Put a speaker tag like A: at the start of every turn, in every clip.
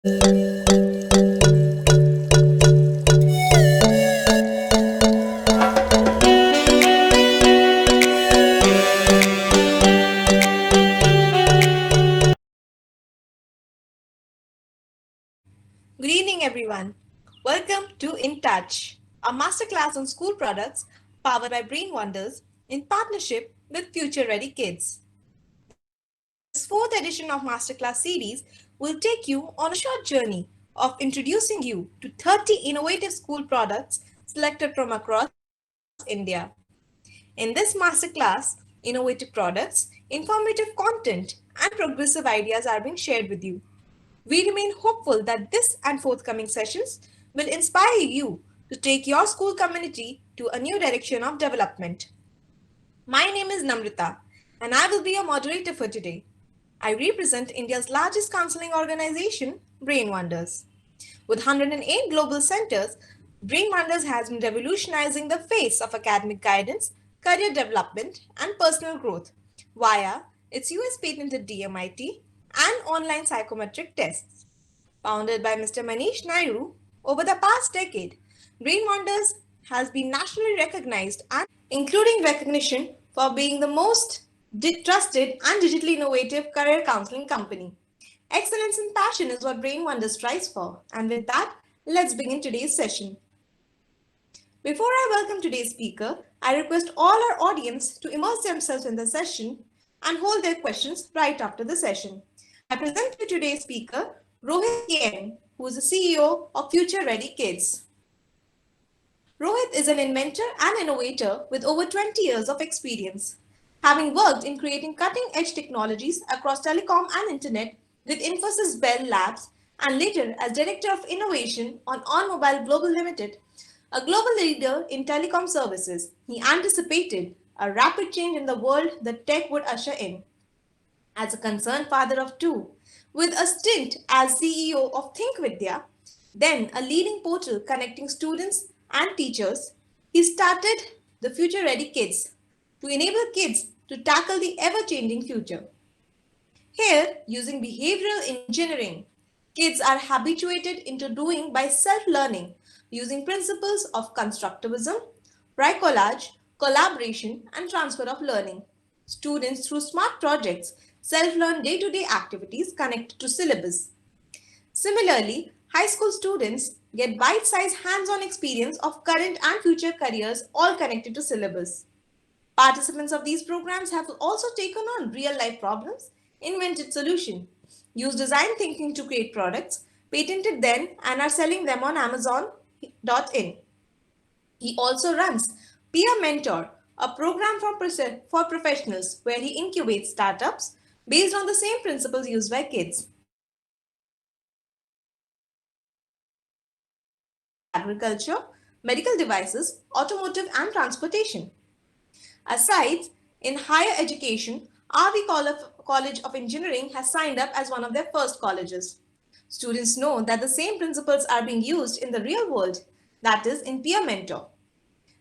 A: Good evening, everyone. Welcome to INTOUCH, a masterclass on school products powered by Brainwonders in partnership with Future Ready Kids. This fourth edition of Masterclass series will take you on a short journey of introducing you to 30 innovative school products selected from across India. In this masterclass, innovative products, informative content, and progressive ideas are being shared with you. We remain hopeful that this and forthcoming sessions will inspire you to take your school community to a new direction of development. My name is Namrita, and I will be your moderator for today. I represent India's largest counseling organization, Brainwonders. With 108 global centers, Brainwonders has been revolutionizing the face of academic guidance, career development, and personal growth via its US patented DMIT and online psychometric tests. Founded by Mr. Manish Naidu, over the past decade, Brainwonders has been nationally recognized and including recognition for being the most trusted and digitally innovative career counseling company. Excellence and passion is what Brainwonders strives for. And with that, let's begin today's session. Before I welcome today's speaker, I request all our audience to immerse themselves in the session and hold their questions right after the session. I present you today's speaker, Rohith, who is the CEO of Future Ready Kids. Rohith is an inventor and innovator with over 20 years of experience, having worked in creating cutting-edge technologies across telecom and internet with Infosys Bell Labs and later as Director of Innovation on OnMobile Global Limited, a global leader in telecom services. He anticipated a rapid change in the world that tech would usher in. As a concerned father of two, with a stint as CEO of ThinkVidya, then a leading portal connecting students and teachers, he started the Future Ready Kids to enable kids to tackle the ever-changing future. Here, using behavioral engineering, kids are habituated into doing by self-learning using principles of constructivism, bricolage, collaboration, and transfer of learning. Students, through smart projects, self-learn day-to-day activities connected to syllabus. Similarly, high school students get bite-sized hands-on experience of current and future careers all connected to syllabus. Participants of these programs have also taken on real-life problems, invented solutions, used design thinking to create products, patented them, and are selling them on Amazon.in. He also runs Peer Mentor, a program for professionals where he incubates startups based on the same principles used by kids. Agriculture, medical devices, automotive, and transportation. Aside, in higher education, RV College of Engineering has signed up as one of their first colleges. Students know that the same principles are being used in the real world, that is, in peer mentor.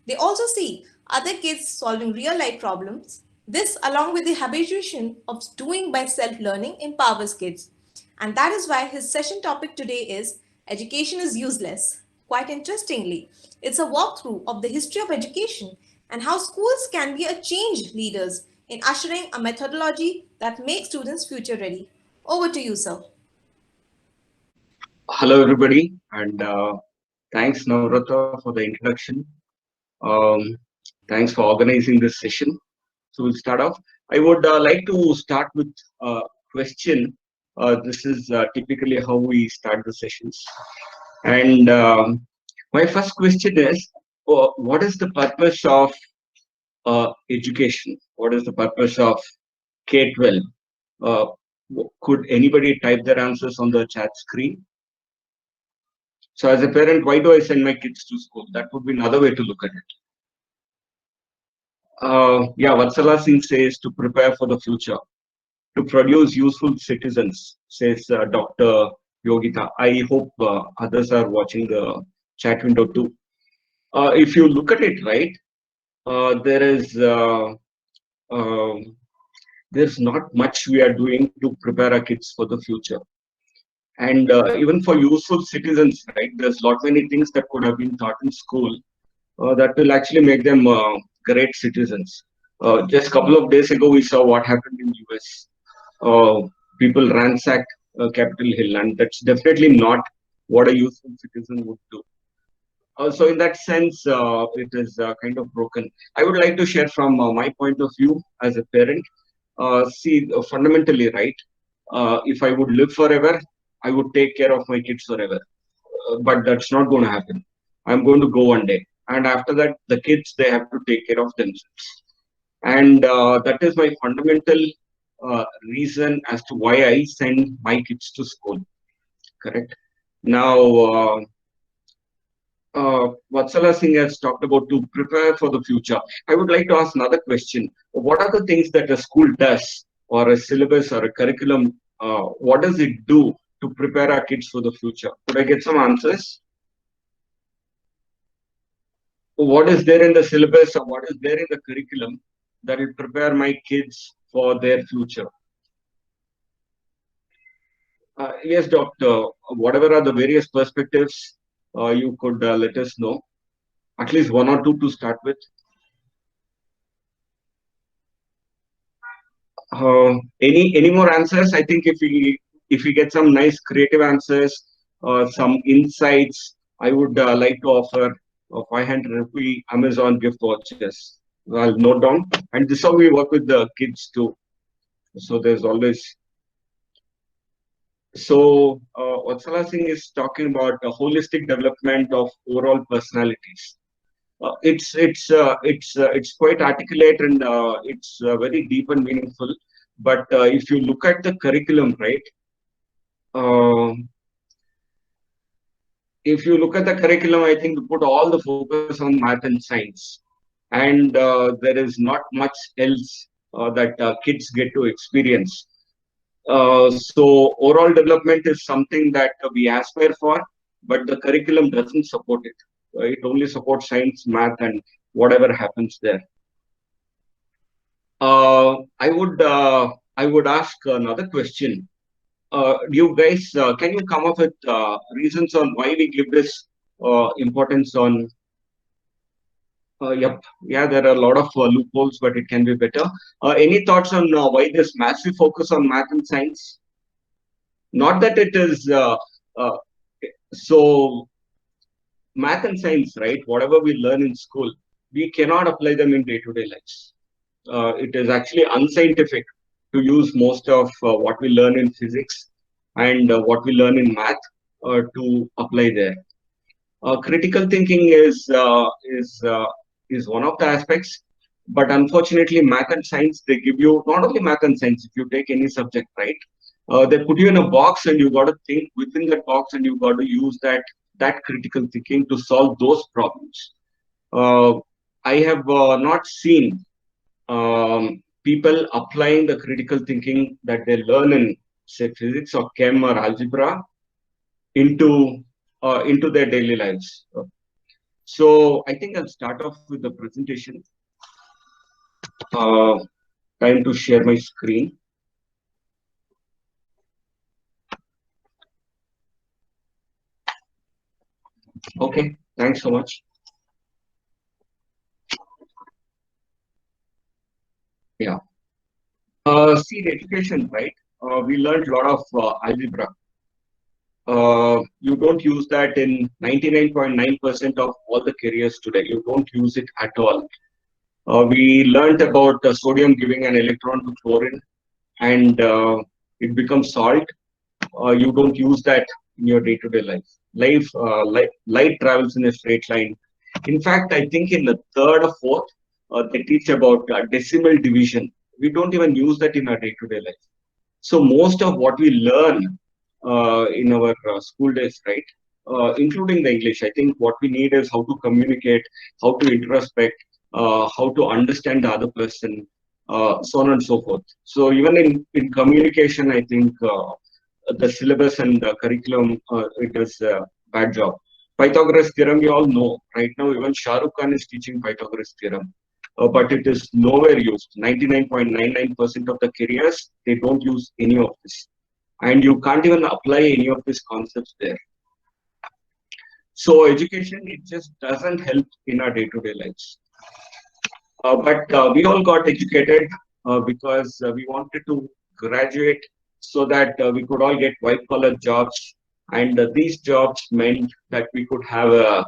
A: They also see other kids solving real life problems. This, along with the habituation of doing by self learning, empowers kids. And that is why his session topic today is Education is Useless. Quite interestingly, it's a walkthrough of the history of education and how schools can be a change leaders in ushering a methodology that makes students future ready. Over to you, sir.
B: Hello, everybody, and thanks, Navrata, for the introduction. Um, Thanks for organizing this session. So we'll start off. I would like to start with a question. This is typically how we start the sessions. And my first question is, what is the purpose of education? What is the purpose of K-12? Uh, could anybody type their answers on the chat screen? So as a parent, why do I send my kids to school? That would be another way to look at it. Yeah, Vatsala Singh says to prepare for the future, to produce useful citizens, says Dr. Yogita. I hope others are watching the chat window too. If you look at it, right, there is there's not much we are doing to prepare our kids for the future. And even for useful citizens, right? There's lot many things that could have been taught in school that will actually make them great citizens. Just a couple of days ago, we saw what happened in US. Uh, People ransacked Capitol Hill, and that's definitely not what a useful citizen would do. So in that sense, it is kind of broken. I would like to share from my point of view as a parent. See, fundamentally, right? If I would live forever, I would take care of my kids forever. But that's not going to happen. I'm going to go one day, and after that, the kids they have to take care of themselves. And that is my fundamental reason as to why I send my kids to school. Correct. Now. Vatsala Singh has talked about to prepare for the future. I would like to ask another question. What are the things that a school does, or a syllabus, or a curriculum? What does it do to prepare our kids for the future? Could I get some answers? What is there in the syllabus, or what is there in the curriculum that will prepare my kids for their future? Yes, doctor. Whatever are the various perspectives, you could let us know. At least one or two to start with. Any more answers? I think if we get some nice creative answers, some insights, I would like to offer 500 rupee Amazon gift vouchers. I'll note down, and this is how we work with the kids too. So there's always Vatsala Singh is talking about a holistic development of overall personalities. It's quite articulate, and it's very deep and meaningful. But if you look at the curriculum, right? Uh, if you look at the curriculum, I think we put all the focus on math and science, and there is not much else that kids get to experience. So overall development is something that we aspire for, but the curriculum doesn't support it. It only supports science, math, and whatever happens there. I would ask another question. You guys, can you come up with reasons on why we give this importance on? Yep, yeah, there are a lot of loopholes, but it can be better. Any thoughts on why this massive focus on math and science? Not that it is uh, so math and science, right? Whatever we learn in school, we cannot apply them in day-to-day lives. It is actually unscientific to use most of what we learn in physics and what we learn in math to apply there. Critical thinking is one of the aspects, but unfortunately, math and science they give you not only math and science. If you take any subject, right, they put you in a box, and you got to think within that box, and you got to use that critical thinking to solve those problems. Uh, I have not seen people applying the critical thinking that they learn in, say, physics or chem or algebra into their daily lives. So I think I'll start off with the presentation. Uh, Time to share my screen. Okay, thanks so much. Yeah. See, the education, right? We learned a lot of algebra. You don't use that in 99.9% of all the careers today. You don't use it at all. We learned about sodium giving an electron to chlorine, and it becomes salt. You don't use that in your day-to-day life. Light travels in a straight line. In fact, I think in the third or fourth, they teach about decimal division. We don't even use that in our day-to-day life. So most of what we learn in our school days, right, including the English, I think what we need is how to communicate, how to introspect, how to understand the other person, so on and so forth. So even in communication, I think the syllabus and the curriculum, it does a bad job. Pythagoras theorem, you all know. Right now, even Shah Rukh Khan is teaching Pythagoras theorem, but it is nowhere used. 99.99% of the careers, they don't use any of this. and you can't even apply any of these concepts there. So education, it just doesn't help in our day-to-day lives. But we all got educated because we wanted to graduate so that we could all get white-collar jobs, and these jobs meant that we could have a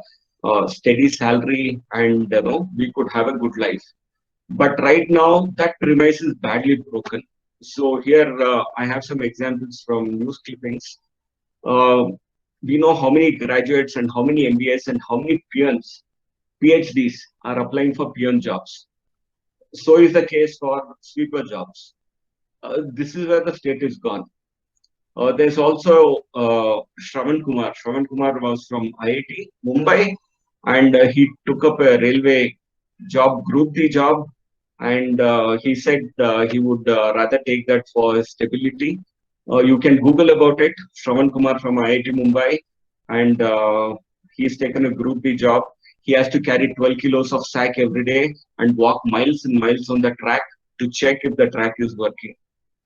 B: steady salary, and we could have a good life. But right now, that premise is badly broken. So here I have some examples from news clippings. Uh, we know how many graduates and how many MBAs and how many peons, PhDs are applying for peon jobs. So is the case for sweeper jobs. This is where the state is gone. There's also Shravan Kumar. Shravan Kumar was from IIT Mumbai, and he took up a railway job, Group D job, and he said he would rather take that for stability. You can Google about it. Shravan Kumar from IIT Mumbai, and he's taken a Group D job. He has to carry 12 kilos of sack every day and walk miles and miles on the track to check if the track is working.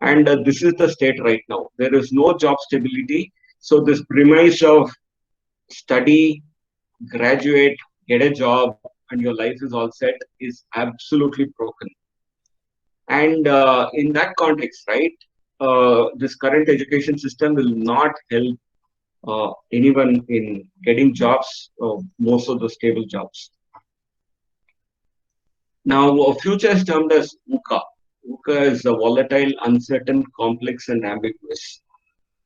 B: And this is the state right now. There is no job stability. So this premise of study, graduate, get a job, and your life is all set is absolutely broken. And in that context, right, this current education system will not help anyone in getting jobs, most of the stable jobs. Now, future is termed as VUCA. VUCA is a volatile, uncertain, complex, and ambiguous.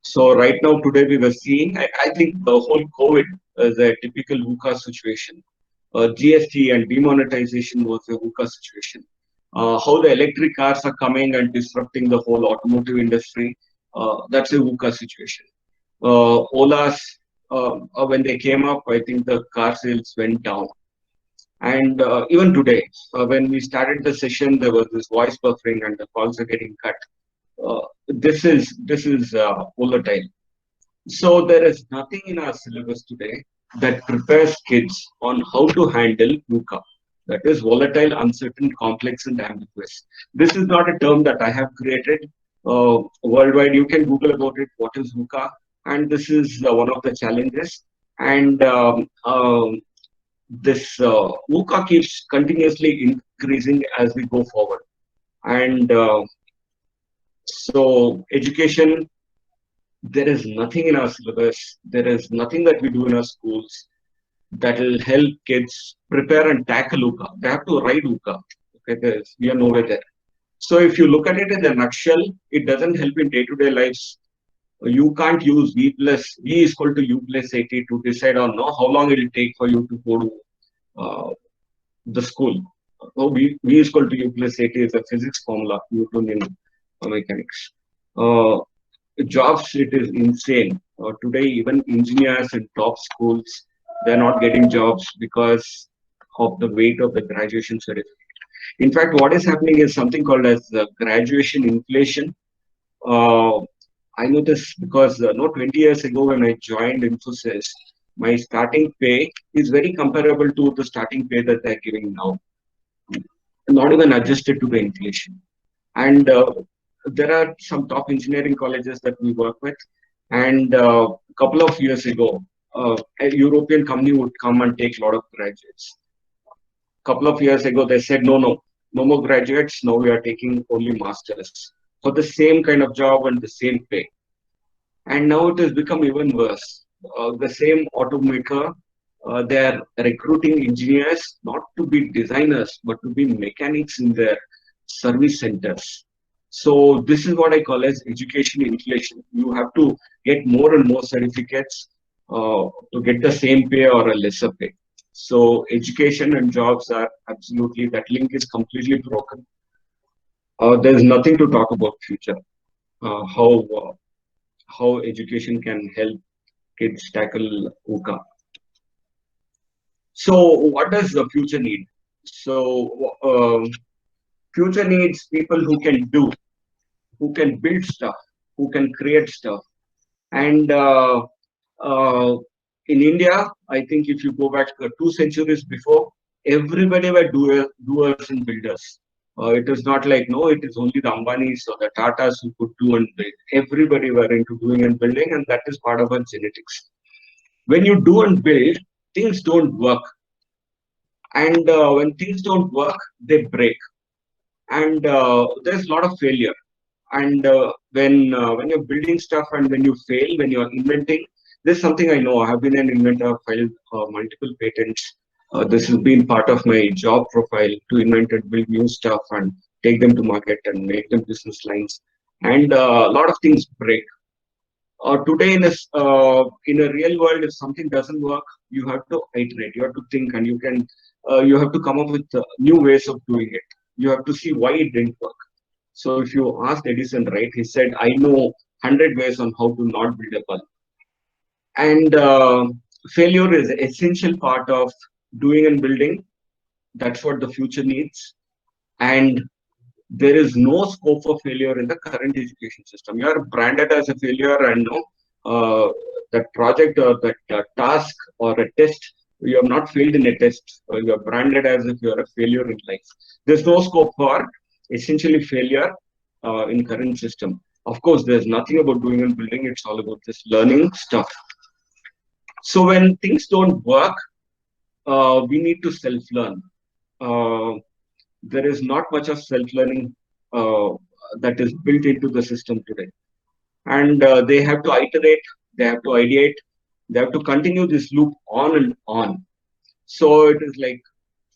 B: So right now, today we were seeing, I think the whole COVID is a typical VUCA situation. GST and demonetization was a VUCA situation. How the electric cars are coming and disrupting the whole automotive industry, that's a VUCA situation. Ola's, when they came up, I think the car sales went down. And even today, when we started the session, there was this voice buffering and the calls are getting cut. This is volatile. So there is nothing in our syllabus today that prepares kids on how to handle VUCA. That is volatile, uncertain, complex, and ambiguous. This is not a term that I have created. Worldwide, you can Google about it. What is VUCA? And this is one of the challenges. And this VUCA keeps continuously increasing as we go forward. And so education, there is nothing in our syllabus, there is nothing that we do in our schools that will help kids prepare and tackle VUCA. They have to write VUCA. Okay, we are nowhere there. So if you look at it in a nutshell, it doesn't help in day-to-day lives. You can't use V is equal to U plus 80 to decide on how long it will take for you to go to the school. V is equal to U plus 80 is a physics formula, Newton in mechanics. Jobs, it is insane. Today, even engineers in top schools, they're not getting jobs because of the weight of the graduation certificate. In fact, what is happening is something called as graduation inflation. I know this because 20 years ago when I joined Infosys, my starting pay is very comparable to the starting pay that they're giving now, not even adjusted to the inflation. And there are some top engineering colleges that we work with. And a couple of years ago, a European company would come and take a lot of graduates. A couple of years ago, they said, no more graduates. Now we are taking only masters for the same kind of job and the same pay. And now it has become even worse. The same automaker, they are recruiting engineers not to be designers, but to be mechanics in their service centers. So this is what I call as education inflation. You have to get more and more certificates to get the same pay or a lesser pay. So education and jobs are absolutely, that link is completely broken. There's nothing to talk about future. How education can help kids tackle VUCA. So what does the future need? So future needs people who can do, who can build stuff, who can create stuff. And in India, I think if you go back 2 centuries before, everybody were doers and builders. It is not like, no, it is only the Ambanis or the Tatas who could do and build. Everybody were into doing and building, and that is part of our genetics. When you do and build, things don't work. And when things don't work, they break. And there's a lot of failure. And when you're building stuff and when you fail, when you're inventing, this is something I know. I have been an inventor, filed multiple patents. This has been part of my job profile to invent and build new stuff and take them to market and make them business lines. And a lot of things break. Today in a real world, if something doesn't work, you have to iterate, you have to think, and you have to come up with new ways of doing it. You have to see why it didn't work. So if you asked Edison, right, he said, I know 100 ways on how to not build a bulb. And failure is an essential part of doing and building. That's what the future needs. And there is no scope for failure in the current education system. You are branded as a failure, and no, that project or that task or a test, you have not failed in a test. You are branded as if you are a failure in life. There's no scope for essentially failure in current system. Of course, there's nothing about doing and building. It's all about just learning stuff. So when things don't work, we need to self-learn. Uh, there is not much of self-learning uh, that is built into the system today. And they have to iterate, they have to ideate, they have to continue this loop on and on. So it is like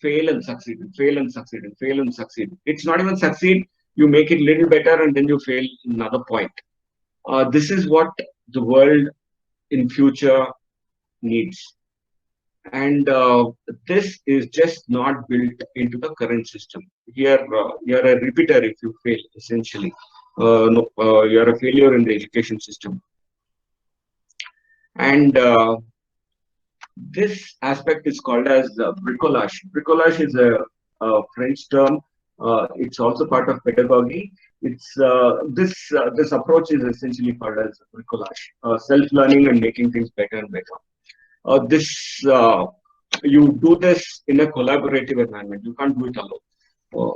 B: fail and succeed, and fail and succeed, and fail and succeed. It's not even succeed, you make it little better and then you fail another point. This is what the world in future needs. And this is just not built into the current system. Here, you're a repeater if you fail, essentially. No, you're a failure in the education system. And this aspect is called as bricolage. Bricolage is a French term. It's also part of pedagogy. It's this approach is essentially called as bricolage, self-learning and making things better and better. This you do this in a collaborative environment. You can't do it alone. Uh,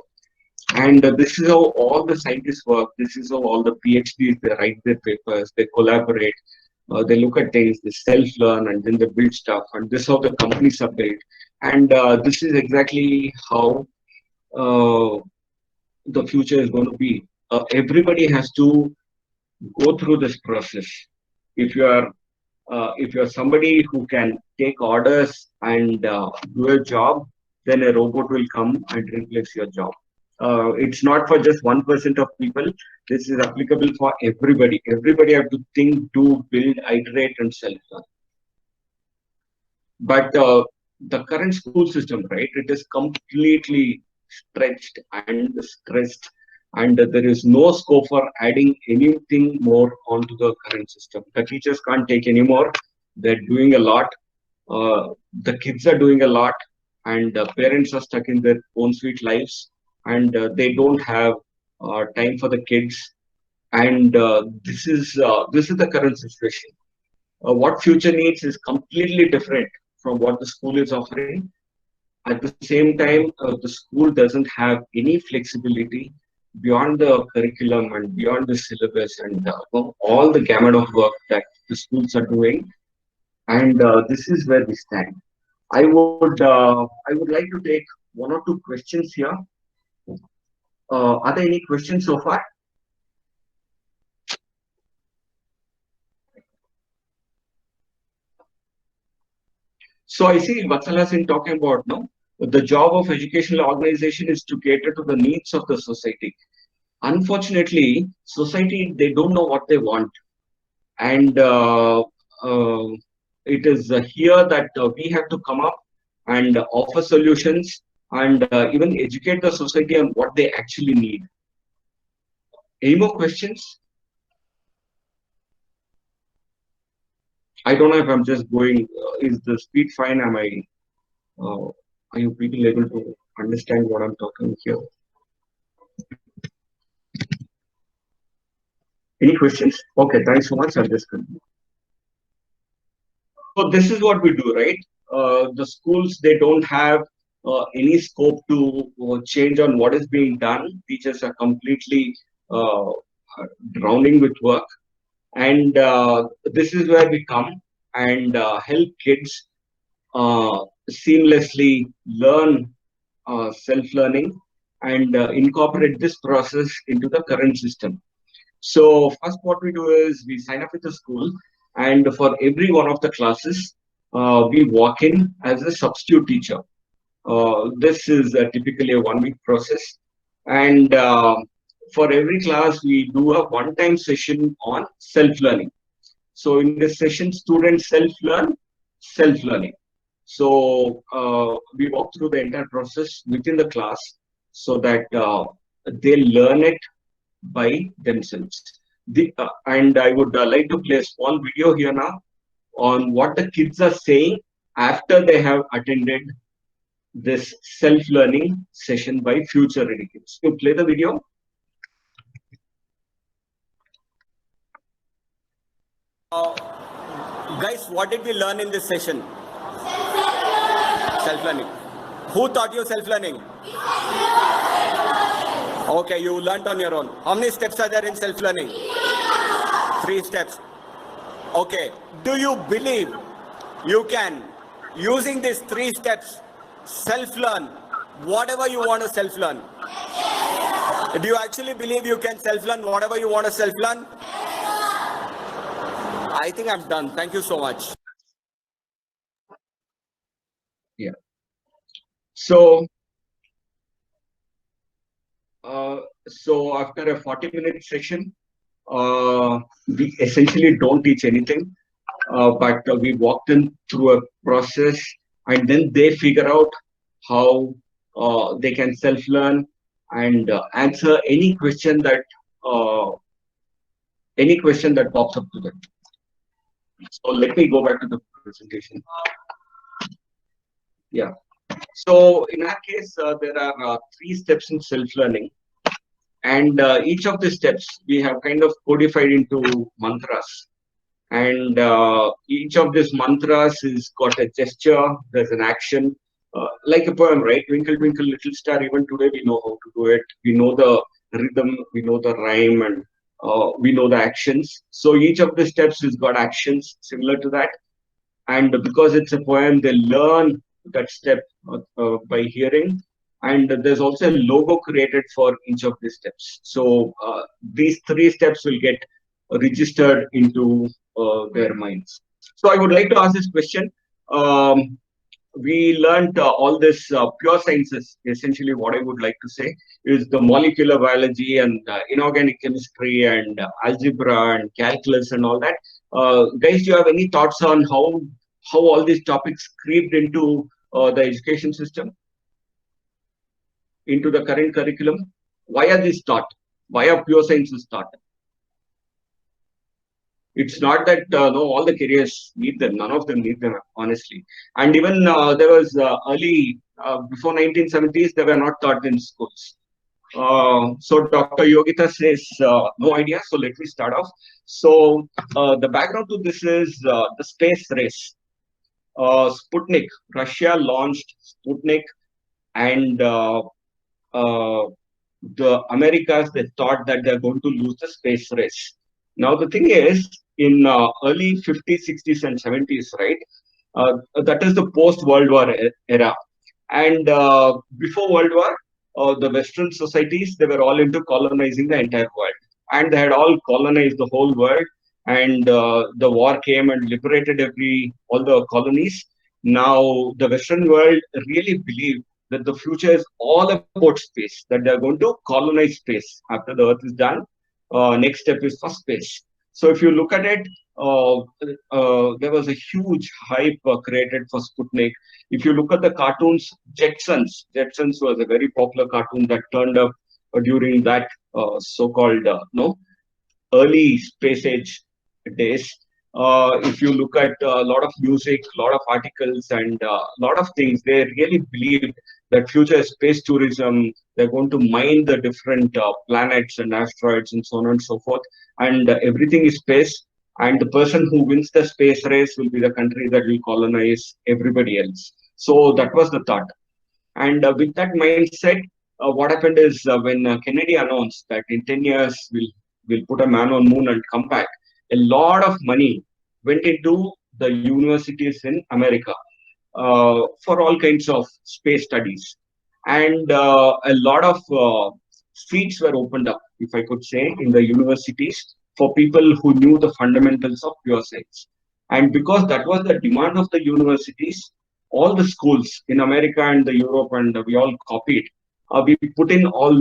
B: and this is how all the scientists work. This is how all the PhDs, they write their papers, they collaborate, they look at things, they self-learn, and then they build stuff. And this is how the companies are built. And this is exactly how uh, the future is going to be. Everybody has to go through this process. If you are if you're somebody who can take orders and do a job, then a robot will come and replace your job. It's not for just 1% of people. This is applicable for everybody. Everybody have to think, do, build, iterate, and self-learn. But the current school system, right, it is completely stretched and stressed, and there is no scope for adding anything more onto the current system. The teachers can't take anymore. They're doing a lot. The kids are doing a lot, and parents are stuck in their own sweet lives, and they don't have time for the kids. And this is the current situation. What future needs is completely different from what the school is offering. At the same time, the school doesn't have any flexibility beyond the curriculum and beyond the syllabus and all the gamut of work that the schools are doing. And this is where we stand. I would like to take one or two questions here. Are there any questions so far? So I see Vatsala Singh talking about, no, the job of educational organization is to cater to the needs of the society. Unfortunately, society, they don't know what they want, and it is here that we have to come up and offer solutions and even educate the society on what they actually need. Any more questions? I don't know if I'm just going. Is the speed fine? Am I? Uh, are you people able to understand what I'm talking here? Any questions? Okay, thanks so much. I'll just continue. So this is what we do, right? The schools, they don't have any scope to change on what is being done. Teachers are completely uh, drowning with work. And this is where we come and help kids seamlessly learn self-learning and incorporate this process into the current system. So first what we do is we sign up with the school, and for every one of the classes, we walk in as a substitute teacher. This is typically a 1 week process. And for every class, we do a one-time session on self-learning. So in this session, students self-learn, self-learning. So we walk through the entire process within the class so that they learn it by themselves. And I would like to play a small video here now on what the kids are saying after they have attended this self-learning session by future ready kids. You play the video.
C: Guys, what did we learn in this session? Self-learning. Who taught you self-learning? Okay, you learnt on your own. How many steps are there in self-learning? 3 steps. Okay, do you believe you can, using these 3 steps, self-learn whatever you want to self-learn? Do you actually believe you can self-learn whatever you want to self-learn? I think I'm done. Thank you so much.
B: Yeah. So, after a 40-minute session, we essentially don't teach anything, but we walk them through a process, and then they figure out how they can self-learn and answer any question that pops up to them. So let me go back to the presentation. Yeah. So in our case, there are 3 steps in self-learning, and each of the steps we have kind of codified into mantras. And each of these mantras is got a gesture. There's an action, like a poem, right? Twinkle, twinkle, little star. Even today, we know how to do it. We know the rhythm, we know the rhyme, and we know the actions. So each of the steps has got actions similar to that. And because it's a poem, they learn that step by hearing. And there's also a logo created for each of these steps. So these 3 steps will get registered into their minds. So I would like to ask this question. We learned all this pure sciences. Essentially, what I would like to say is the molecular biology and inorganic chemistry and algebra and calculus and all that. Guys, do you have any thoughts on how all these topics creeped into the education system, into the current curriculum? Why are these taught? Why are pure sciences taught? It's not that no, all the careers need them. None of them need them, honestly. And even there was early before 1970s, they were not taught in schools. So Dr. Yogita says no idea. So let me start off. So the background to this is the space race. Sputnik, Russia launched Sputnik, and the Americas, they thought that they're going to lose the space race. Now the thing is, in early 50s, 60s, and 70s, right? That is the post-World War era, and before World War, the Western societies, they were all into colonizing the entire world, and they had all colonized the whole world. And the war came and liberated all the colonies. Now the Western world really believe that the future is all about space, that they are going to colonize space after the Earth is done. Next step is for space. So if you look at it, there was a huge hype created for Sputnik. If you look at the cartoons, Jetsons was a very popular cartoon that turned up during that so-called no early space age days. If you look at a lot of music, a lot of articles, and a lot of things, they really believed that future space tourism, they're going to mine the different planets and asteroids and so on and so forth. And everything is space. And the person who wins the space race will be the country that will colonize everybody else. So that was the thought. And with that mindset, what happened is when Kennedy announced that in 10 years we'll put a man on moon and come back, a lot of money went into the universities in America for all kinds of space studies. And a lot of streets were opened up, if I could say, in the universities for people who knew the fundamentals of pure science. And because that was the demand of the universities, all the schools in America and the Europe, and we all copied. We put in all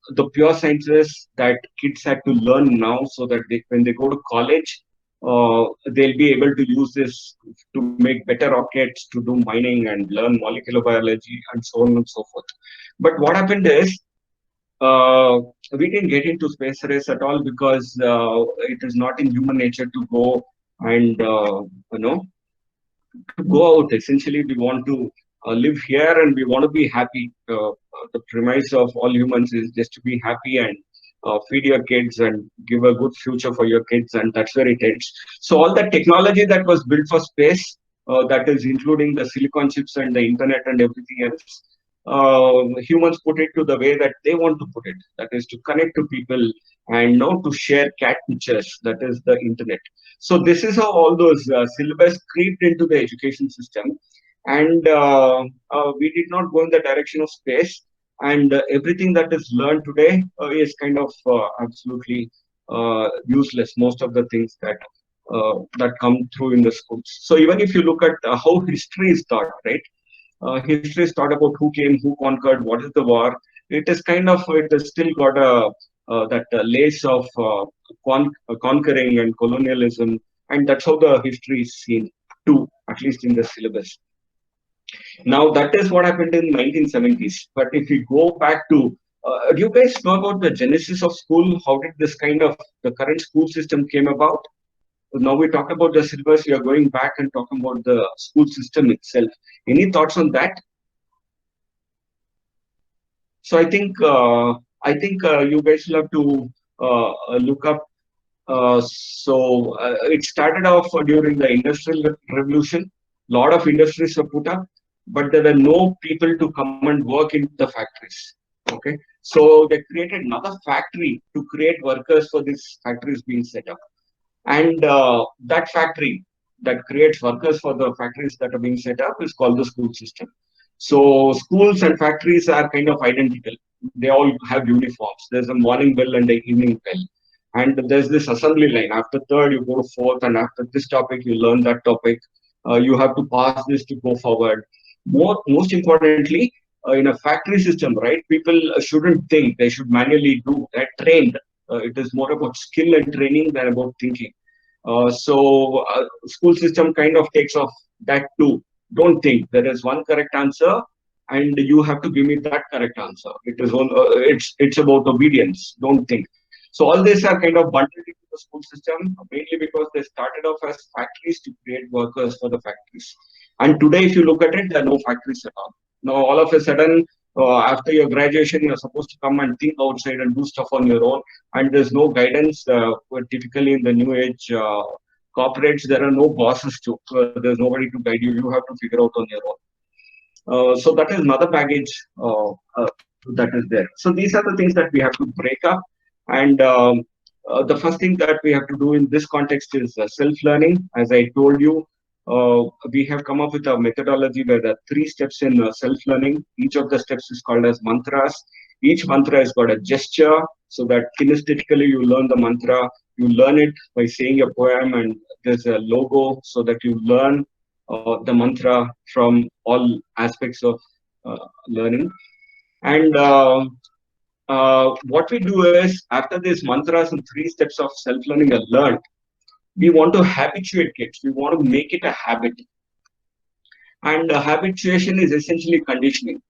B: the pure sciences that kids had to learn now, so that when they go to college, they'll be able to use this to make better rockets, to do mining and learn molecular biology and so on and so forth. But what happened is we didn't get into space race at all because it is not in human nature to go and to go out. Essentially, we want to live here and we want to be happy. The premise of all humans is just to be happy and feed your kids and give a good future for your kids, and that's where it ends. So all the technology that was built for space, that is including the silicon chips and the internet and everything else, humans put it to the way that they want to put it. That is to connect to people and not to share cat pictures. That is the internet. So this is how all those syllabus creeped into the education system, and we did not go in the direction of space. And everything that is learned today is kind of absolutely useless. Most of the things that come through in the schools. So even if you look at how history is taught, right? History is taught about who came, who conquered, what is the war. It is kind of, it has still got a that lace of conquering and colonialism, and that's how the history is seen too, at least in the syllabus. Now that is what happened in 1970s. But if we go back to, do you guys know about the genesis of school? How did this kind of the current school system came about? Now we talked about the syllabus. We are going back and talking about the school system itself. Any thoughts on that? So I think you guys will have to look up. It started off during the Industrial Revolution. A lot of industries were put up, but there were no people to come and work in the factories. Okay, so they created another factory to create workers for these factories being set up, and that factory that creates workers for the factories that are being set up is called the school system. So schools and factories are kind of identical. They all have uniforms. There's a morning bell and an evening bell. And there's this assembly line. After third, you go to fourth, and after this topic, you learn that topic. You have to pass this to go forward. Most importantly, in a factory system, right? People shouldn't think; they should manually do. They're trained. It is more about skill and training than about thinking. School system kind of takes off that too. Don't think there is one correct answer, and you have to give me that correct answer. It's about obedience. Don't think. So all these are kind of bundled into the school system, mainly because they started off as factories to create workers for the factories. And today, if you look at it, there are no factories at all. Now, all of a sudden, after your graduation, you're supposed to come and think outside and do stuff on your own. And there's no guidance. Typically, in the new age corporates, there are no bosses to. There's nobody to guide you. You have to figure out on your own. So that is another baggage that is there. So these are the things that we have to break up. And the first thing that we have to do in this context is self-learning. As I told you, we have come up with a methodology where there are 3 steps in self-learning. Each of the steps is called as mantras. Each mantra has got a gesture, so that kinesthetically you learn the mantra. You learn it by saying a poem, and there's a logo so that you learn the mantra from all aspects of learning. And what we do is, after these mantras and 3 steps of self-learning are learned, we want to habituate kids. We want to make it a habit. And habituation is essentially conditioning.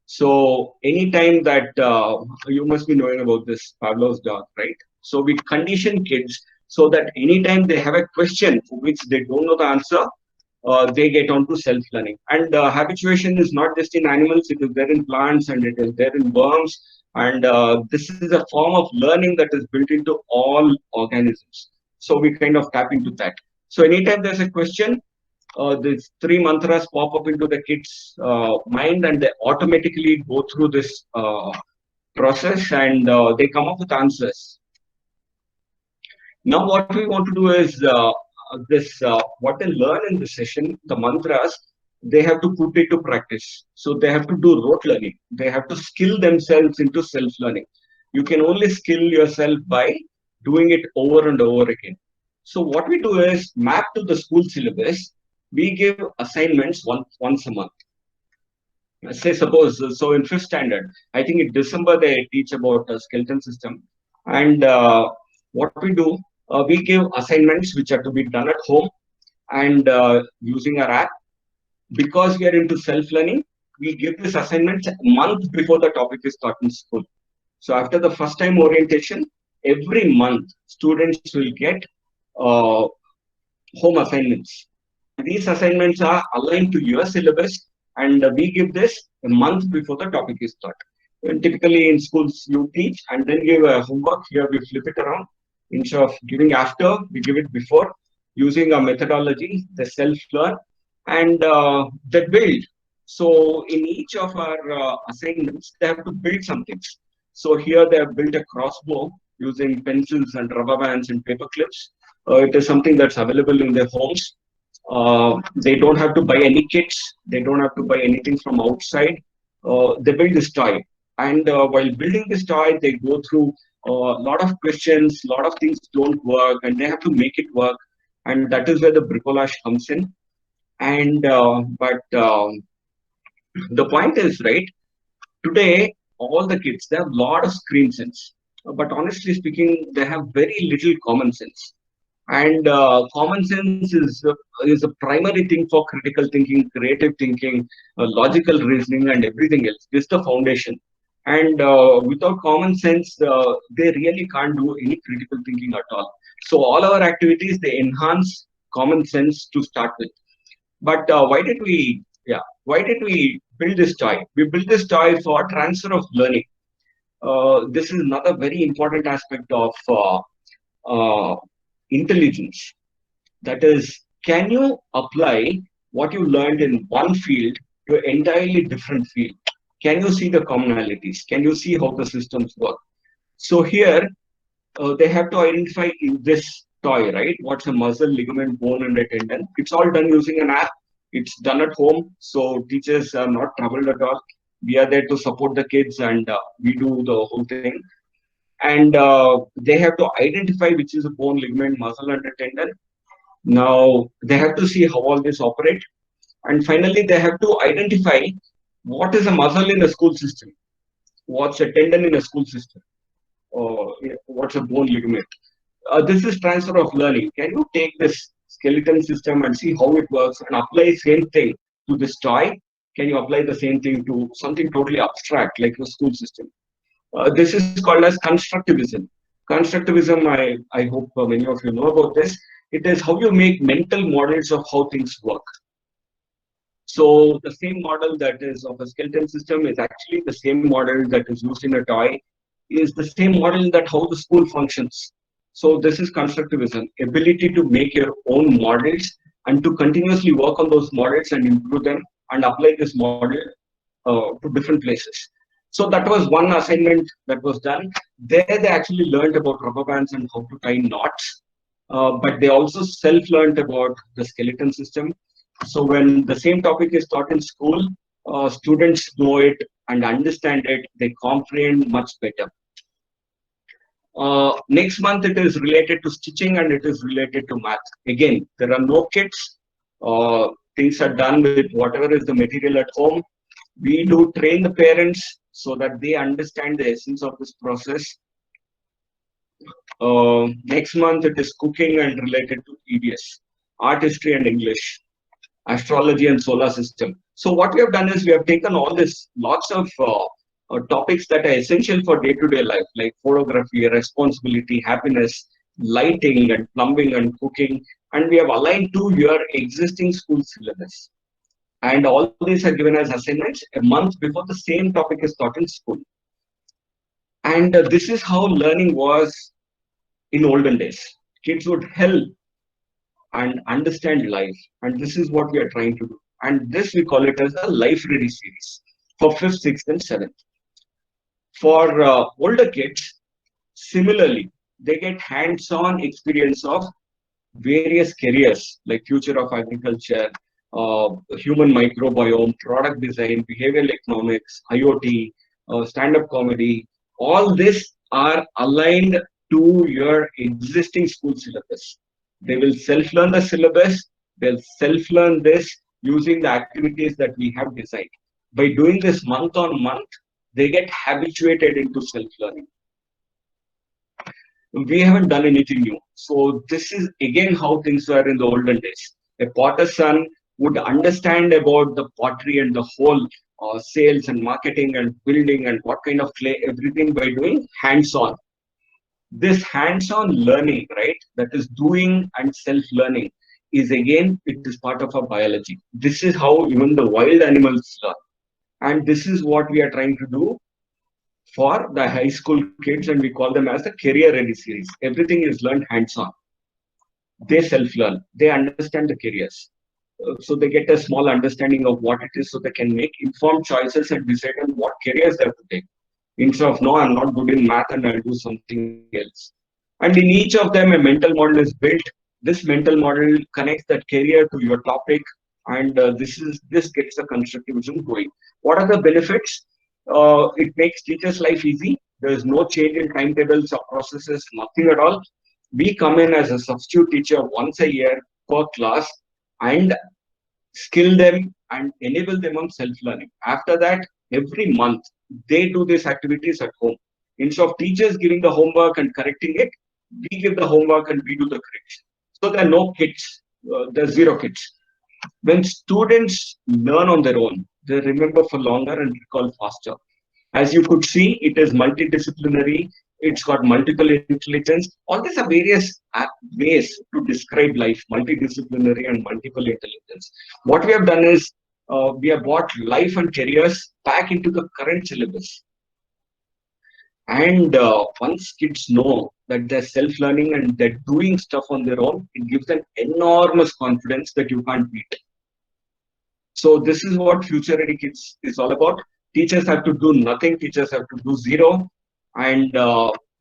B: So anytime that you must be knowing about this Pavlov's dog, right? So we condition kids so that anytime they have a question for which they don't know the answer, they get onto self-learning. And habituation is not just in animals, it is there in plants and it is there in worms. And this is a form of learning that is built into all organisms. So we kind of tap into that. So anytime there's a question, these three mantras pop up into the kids' mind, and they automatically go through this process, and they come up with answers. Now, what we want to do is this what they learn in this session, the mantras, they have to put it to practice. So they have to do rote learning. They have to skill themselves into self-learning. You can only skill yourself by doing it over and over again. So what we do is map to the school syllabus. We give assignments once a month. Say suppose, so in fifth standard, I think in December they teach about skeleton system, and what we do, we give assignments which are to be done at home, and using our app. Because we are into self-learning, we give this assignment a month before the topic is taught in school. So after the first time orientation, every month students will get uh, home assignments. These assignments are aligned to your syllabus, and we give this a month before the topic is taught. And typically in schools, you teach and then give a homework. Here we flip it around. Instead of giving after, we give it before, using a methodology, the self-learn, and they build. So in each of our assignments, they have to build something. So here they have built a crossbow using pencils and rubber bands and paper clips. It is something that's available in their homes. They don't have to buy any kits. They don't have to buy anything from outside. They build this toy. And while building this toy, they go through a lot of questions, a lot of things don't work, and they have to make it work. And that is where the bricolage comes in. And the point is, right, today, all the kids, they have a lot of screen sense. But honestly speaking, they have very little common sense. And common sense is a primary thing for critical thinking, creative thinking, logical reasoning, and everything else. This is the foundation. And without common sense, they really can't do any critical thinking at all. So all our activities, they enhance common sense to start with. But why did we build this toy? We built this toy for transfer of learning. This is another very important aspect of uh, intelligence. That is, can you apply what you learned in one field to an entirely different field? Can you see the commonalities? Can you see how the systems work? So here, they have to identify in this toy, right? What's a muscle, ligament, bone, and a tendon? It's all done using an app. It's done at home, so teachers are not troubled at all. We are there to support the kids, and we do the whole thing. And they have to identify which is a bone, ligament, muscle, and a tendon. Now they have to see how all this operate, and finally they have to identify what is a muscle in a school system, what's a tendon in a school system, or what's a bone, ligament. This is transfer of learning. Can you take this skeleton system and see how it works and apply same thing to this toy? Can you apply the same thing to something totally abstract like a school system? This is called as constructivism. Constructivism, I hope many of you know about this. It is how you make mental models of how things work. So the same model that is of a skeleton system is actually the same model that is used in a toy, is the same model that how the school functions. So this is constructivism, ability to make your own models and to continuously work on those models and improve them and apply this model to different places. So that was one assignment that was done. There they actually learned about rubber bands and how to tie knots, but they also self-learned about the skeleton system. So when the same topic is taught in school, students know it and understand it, they comprehend much better. Next month it is related to stitching and it is related to math. Again, there are no kits. Things are done with whatever is the material at home. We do train the parents so that they understand the essence of this process. Next month it is cooking and related to EDS, art history and English, astrology and solar system. So what we have done is we have taken all this, lots of topics that are essential for day-to-day life, like photography, responsibility, happiness, lighting and plumbing and cooking, and we have aligned to your existing school syllabus. And all these are given as assignments a month before the same topic is taught in school. And this is how learning was in olden days. Kids would help and understand life. And this is what we are trying to do. And this we call it as a life ready series for 5th, 6th, and 7th. For older kids, similarly, they get hands-on experience of various careers like future of agriculture, human microbiome, product design, behavioral economics, IoT, stand-up comedy. All this are aligned to your existing school syllabus. They will self-learn the syllabus. They'll self-learn this using the activities that we have designed. By doing this month on month, they get habituated into self-learning. We haven't done anything new. So this is again how things were in the olden days. A potter's son would understand about the pottery and the whole sales and marketing and building and what kind of clay, everything by doing hands-on. This hands-on learning, right, that is doing and self-learning is again, it is part of our biology. This is how even the wild animals learn. And this is what we are trying to do for the high school kids, and we call them as the career ready series. Everything is learned hands-on. They self-learn. They understand the careers. So they get a small understanding of what it is so they can make informed choices and decide on what careers they have to take. Instead of, no, I'm not good in math and I'll do something else. And in each of them, a mental model is built. This mental model connects that career to your topic, and this gets the constructivism going. What are the benefits? It makes teachers' life easy. There is no change in timetables or processes, nothing at all. We come in as a substitute teacher once a year per class and skill them and enable them on self-learning. After that, every month, they do these activities at home. Instead of teachers giving the homework and correcting it, we give the homework and we do the correction. So there are no kids, there are zero kids. When students learn on their own, they remember for longer and recall faster. As you could see, it is multidisciplinary, it's got multiple intelligence. All these are various ways to describe life, multidisciplinary and multiple intelligence. What we have done is we have brought life and careers back into the current syllabus. And once kids know that they're self-learning and they're doing stuff on their own, it gives them enormous confidence that you can't beat. So this is what Future Ready Kids is all about. Teachers have to do nothing. Teachers have to do zero. And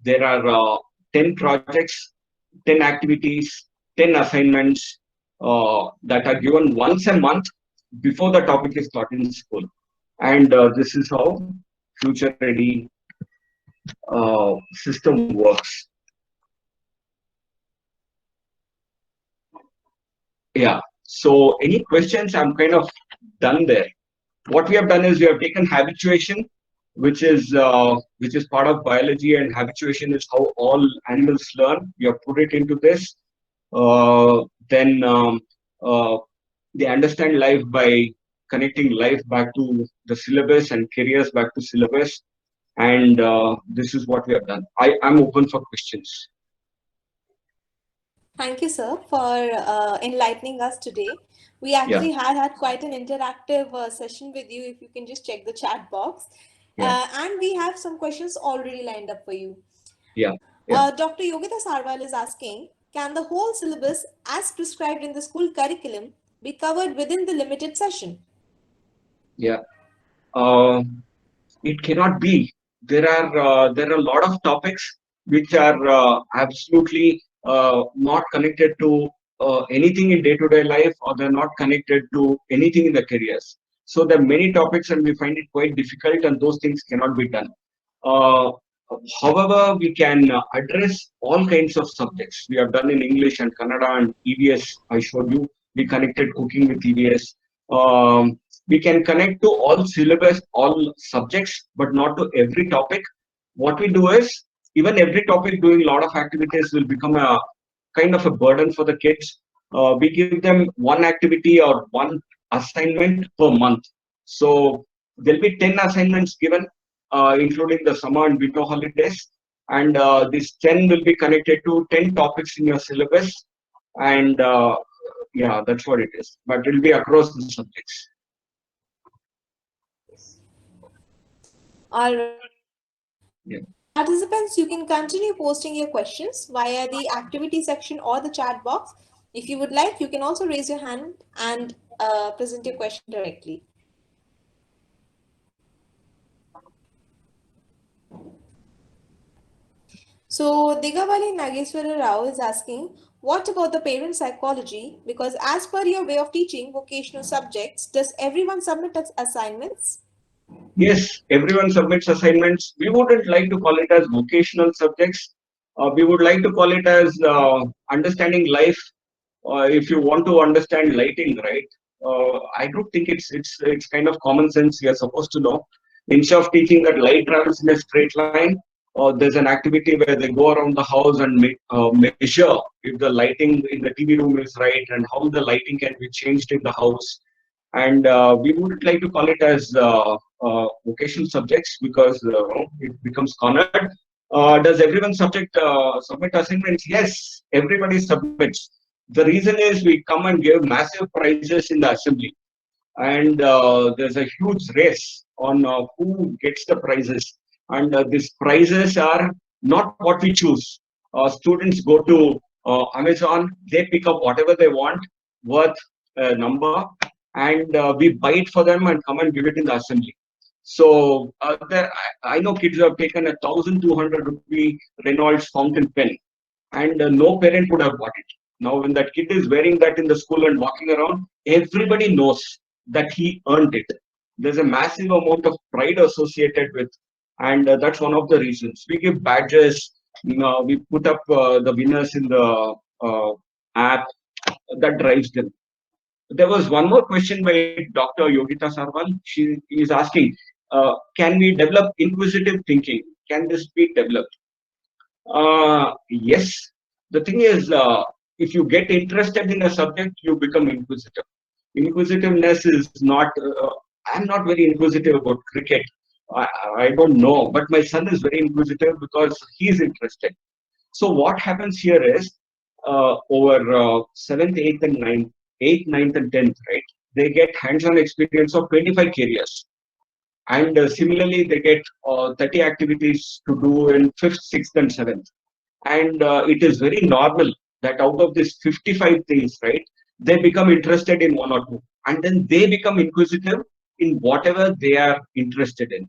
B: there are 10 projects, 10 activities, 10 assignments that are given once a month before the topic is taught in school. And this is how Future Ready system works. Yeah. So any questions? I'm kind of done there. What we have done is we have taken habituation, which is part of biology, and habituation is how all animals learn. We have put it into this. Then they understand life by connecting life back to the syllabus and careers back to syllabus. And this is what we have done. I'm open for questions.
A: Thank you, sir, for enlightening us today. We actually had quite an interactive session with you. If you can just check the chat box. And we have some questions already lined up for you. Dr. Yogita Sarwal is asking, can the whole syllabus as prescribed in the school curriculum be covered within the limited session?
B: Yeah. It cannot be. There are a lot of topics which are absolutely not connected to anything in day-to-day life, or they're not connected to anything in the careers. So there are many topics, and we find it quite difficult, and those things cannot be done. However, we can address all kinds of subjects. We have done in English and Kannada and EVS. I showed you. We connected cooking with EVS. We can connect to all syllabus, all subjects, but not to every topic. What we do is, even every topic doing a lot of activities will become a kind of a burden for the kids. We give them one activity or one assignment per month. So there'll be 10 assignments given, including the summer and winter holidays. And these 10 will be connected to 10 topics in your syllabus. And yeah, that's what it is. But it'll be across the subjects.
A: All right. Participants, you can continue posting your questions via the activity section or the chat box. If you would like, you can also raise your hand and present your question directly. So Digavali Nageswara Rao is asking, what about the parent psychology? Because as per your way of teaching vocational subjects, does everyone submit assignments?
B: Yes, everyone submits assignments. We wouldn't like to call it as vocational subjects. We would like to call it as understanding life. If you want to understand lighting, right? I don't think it's kind of common sense. We are supposed to know. Instead of teaching that light travels in a straight line, there's an activity where they go around the house and measure if the lighting in the TV room is right and how the lighting can be changed in the house. And we would like to call it as vocational subjects because it becomes cornered. Does everyone submit assignments? Yes, everybody submits. The reason is we come and give massive prizes in the assembly, and there's a huge race on who gets the prizes. And these prizes are not what we choose. Students go to Amazon, they pick up whatever they want worth a number, and we buy it for them and come and give it in the assembly. So I know kids have taken 1,200 rupee Reynolds fountain pen, and no parent would have bought it. Now, when that kid is wearing that in the school and walking around, everybody knows that he earned it. There's a massive amount of pride associated with, and that's one of the reasons. We give badges, we put up the winners in the app that drives them. There was one more question by Dr. Yogita Sarwan. She is asking, can we develop inquisitive thinking? Can this be developed? Yes. The thing is, if you get interested in a subject, you become inquisitive. Inquisitiveness is not, I'm not very inquisitive about cricket. I, I don't know, but my son is very inquisitive because he's interested. So what happens here is, over 7th, 8th, and 9th, 8th, 9th, and 10th, right? They get hands-on experience of 25 careers. And similarly, they get 30 activities to do in 5th, 6th, and 7th. And it is very normal that out of these 55 things, right, they become interested in one or two. And then they become inquisitive in whatever they are interested in.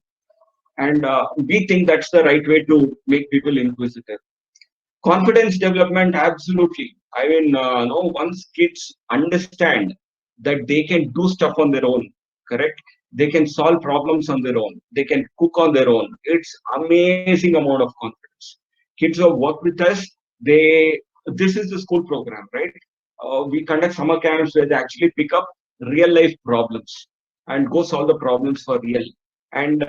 B: And we think that's the right way to make people inquisitive. Confidence development, absolutely. I mean, no, once kids understand that they can do stuff on their own, correct? They can solve problems on their own. They can cook on their own. It's amazing amount of confidence. Kids who work with us, this is the school program, right? We conduct summer camps where they actually pick up real life problems and go solve the problems for real. And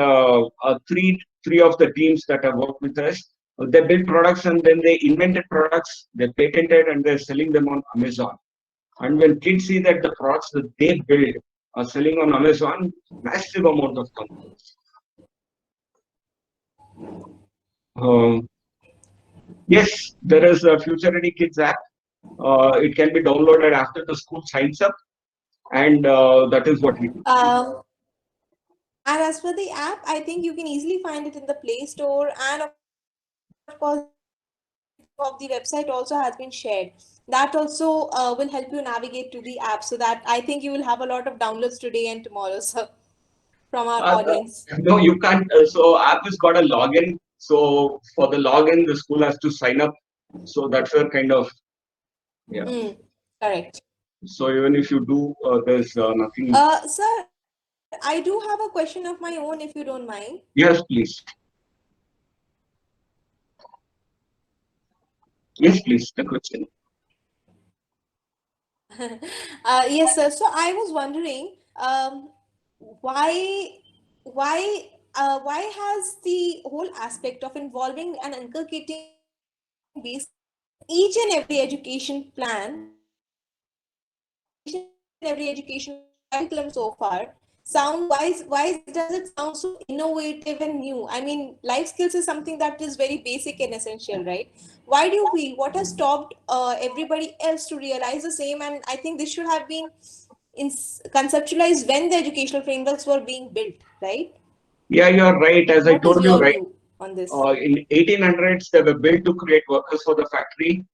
B: three of the teams that have worked with us, they build products and then they invented products, they patented and they're selling them on Amazon. And when kids see that the products that they build are selling on Amazon, massive amount of confidence. Um, yes, there is a Future Ready Kids app. It can be downloaded after the school signs up, and that is what we do.
A: And as for the app, I think you can easily find it in the Play Store, and of course, the link of the website also has been shared. That also will help you navigate to the app, so that I think you will have a lot of downloads today and tomorrow, so from our
B: No,
A: audience.
B: no, you can't. So app has got a login. So for the login, the school has to sign up. So that's a kind of, yeah.
A: Correct.
B: So even if you do, there's nothing.
A: Sir, I do have a question of my own, if you don't mind.
B: Yes, please. Yes, please. The question.
A: Yes, sir. So I was wondering, why, why has the whole aspect of involving and inculcating basic skills in each and every education plan, each and every education curriculum so far, why does it sound so innovative and new? I mean, life skills is something that is very basic and essential, right? Why do we? What has stopped everybody else to realize the same? And I think this should have been conceptualized when the educational frameworks were being built, right?
B: Yeah, you're right. As I
A: What is
B: told you,
A: your
B: right.
A: view on this?
B: In 1800s, they were built to create workers for the factory.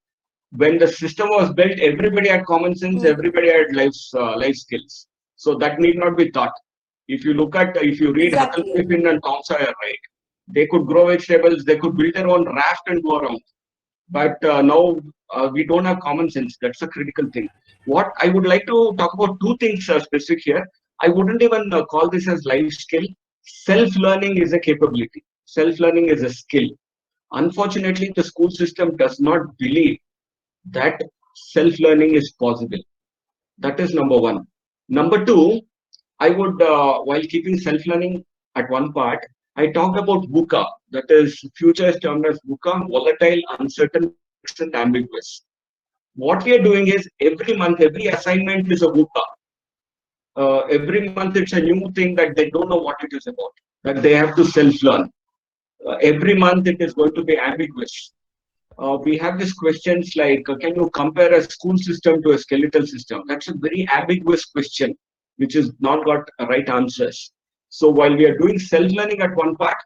B: when the system was built, everybody had common sense, everybody had life skills. So that need not be taught. If you look at, if you read
A: Exactly.
B: Huckleberry Finn and Tom Sawyer, right? They could grow vegetables, they could build their own raft and go around. But now we don't have common sense. That's a critical thing. What I would like to talk about two things specific here. I wouldn't even call this as life skill. Self-learning is a capability. Self-learning is a skill. Unfortunately, the school system does not believe that self-learning is possible. That is number one. Number two, I would, while keeping self-learning at one part, I talked about VUCA. That is, future is termed as VUCA, volatile, uncertain, complex, and ambiguous. What we are doing is every month, every assignment is a VUCA. Every month, it's a new thing that they don't know what it is about, that they have to self-learn. Every month, it is going to be ambiguous. We have these questions like, can you compare a school system to a skeletal system? That's a very ambiguous question, which is not got right answers. So while we are doing self-learning at one part,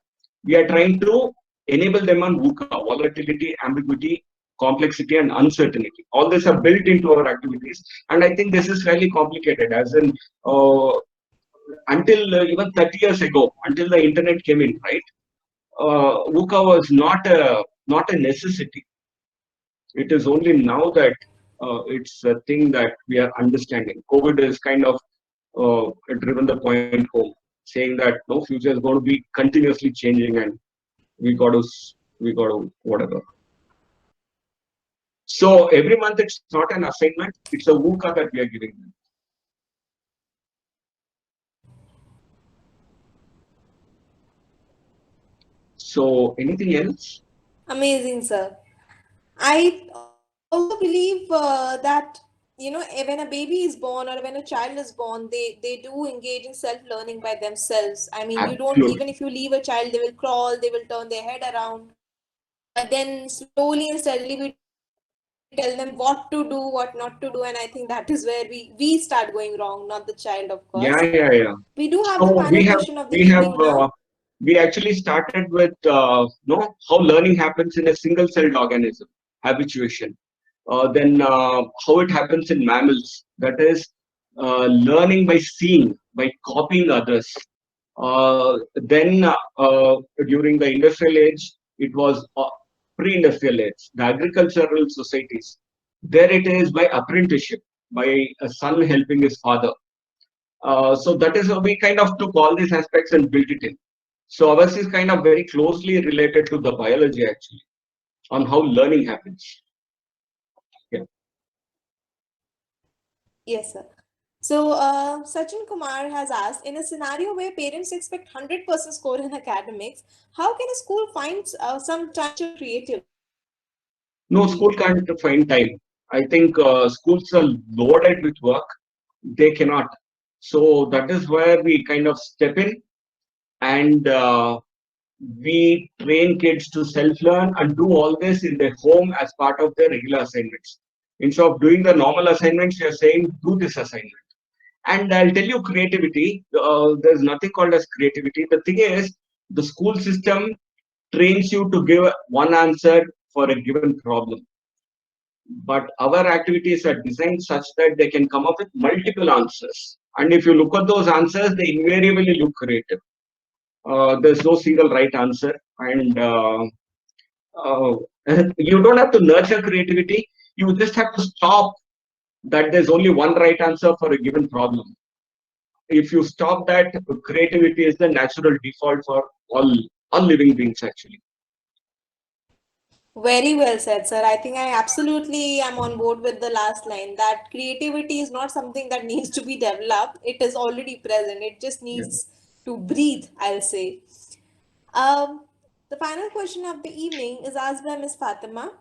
B: we are trying to enable them on VUCA, volatility, ambiguity, complexity, and uncertainty. All these are built into our activities. And I think this is fairly complicated, as in uh, until even 30 years ago, until the internet came in, right? VUCA was not a necessity. It is only now that it's a thing that we are understanding. COVID has kind of driven the point home, saying that no, future is going to be continuously changing, and we got to whatever. So every month it's not an assignment; it's a VUCA that we are giving them. So anything else?
A: Amazing, sir. I also believe that when a baby is born or when a child is born, they do engage in self learning by themselves. I mean, you don't,
B: Absolutely.
A: even if you leave a child, they will crawl, they will turn their head around. But then slowly and steadily we tell them what to do, what not to do, and I think that is where we start going wrong, not the child, of course.
B: Yeah,
A: We
B: yeah,
A: do
B: yeah.
A: have the final
B: So
A: question of the evening
B: we
A: now.
B: have we actually started with no, how learning happens in a single celled organism, habituation. Then how it happens in mammals, that is learning by seeing, by copying others. Then during the industrial age, it was pre-industrial age, the agricultural societies. There it is by apprenticeship, by a son helping his father. So that is how we kind of took all these aspects and built it in. So ours is kind of very closely related to the biology actually, on how learning happens. Yeah.
A: Yes, sir. So, Sachin Kumar has asked, in a scenario where parents expect 100% score in academics, how can a school find some time to nurture creativity?
B: No, school can't find time. I think schools are loaded with work. They cannot. So that is where we kind of step in, and we train kids to self-learn and do all this in their home as part of their regular assignments. Instead of doing the normal assignments, we are saying do this assignment. And I'll tell you, creativity. There's nothing called as creativity. The thing is, the school system trains you to give one answer for a given problem. But our activities are designed such that they can come up with multiple answers. And if you look at those answers, they invariably look creative. There's no single right answer, and uh, you don't have to nurture creativity. You just have to stop that there's only one right answer for a given problem. If you stop that, creativity is the natural default for all living beings actually.
A: Very well said, sir. I think I absolutely am on board with the last line that creativity is not something that needs to be developed. It is already present. It just
B: Yeah.
A: needs to breathe, I'll say. Um, the final question of the evening is asked by Ms. Fatima,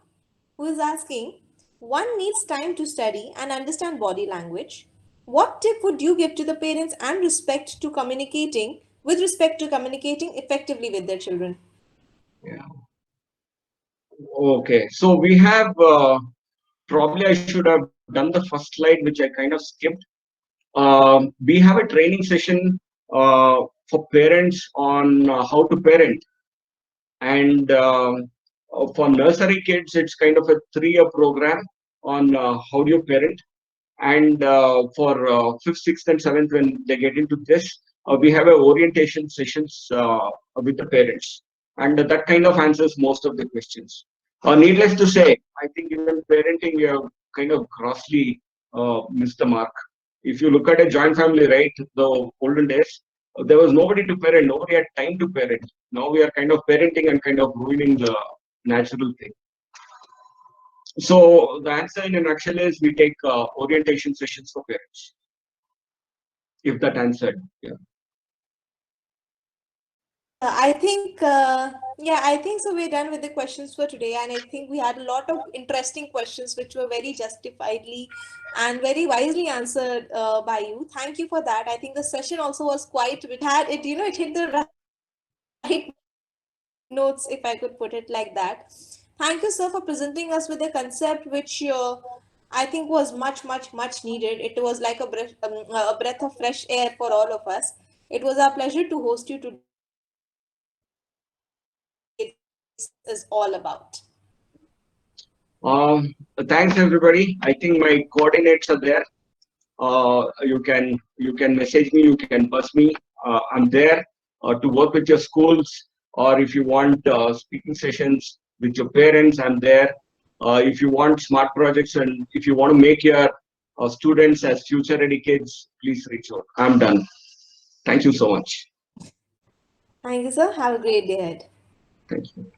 A: who is asking, one needs time to study and understand body language. What tip would you give to the parents and respect to communicating effectively with their children?
B: Yeah. Okay, so we have probably I should have done the first slide, which I kind of skipped. We have a training session for parents on how to parent, and for nursery kids, it's kind of a 3-year program. on how do you parent. And for 5th, 6th, and 7th, when they get into this, we have a orientation sessions with the parents, and that kind of answers most of the questions. Needless to say, I think even parenting, you have kind of grossly missed the mark. If you look at a joint family, right, the olden days, there was nobody to parent, nobody had time to parent. Now we are kind of parenting and kind of ruining the natural thing. So the answer in a nutshell is we take orientation sessions for parents. If that answered, yeah.
A: I think so. We're done with the questions for today, and I think we had a lot of interesting questions which were very justifiedly and very wisely answered by you. Thank you for that. I think the session also was quite, it had it, it hit the right notes, if I could put it like that. Thank you, sir, for presenting us with a concept which I think was much needed. It was like a breath of fresh air for all of us. It was our pleasure to host you today and explain to us what Masterclass is all about.
B: Thanks everybody. I think my coordinates are there. You can message me, you can buzz me. I'm there to work with your schools, or if you want speaking sessions with your parents, I'm there. If you want smart projects and if you want to make your students as future ready kids, please reach out. I'm done. Thank you so much.
A: Thank you, sir. Have a great day ahead.
B: Thank you.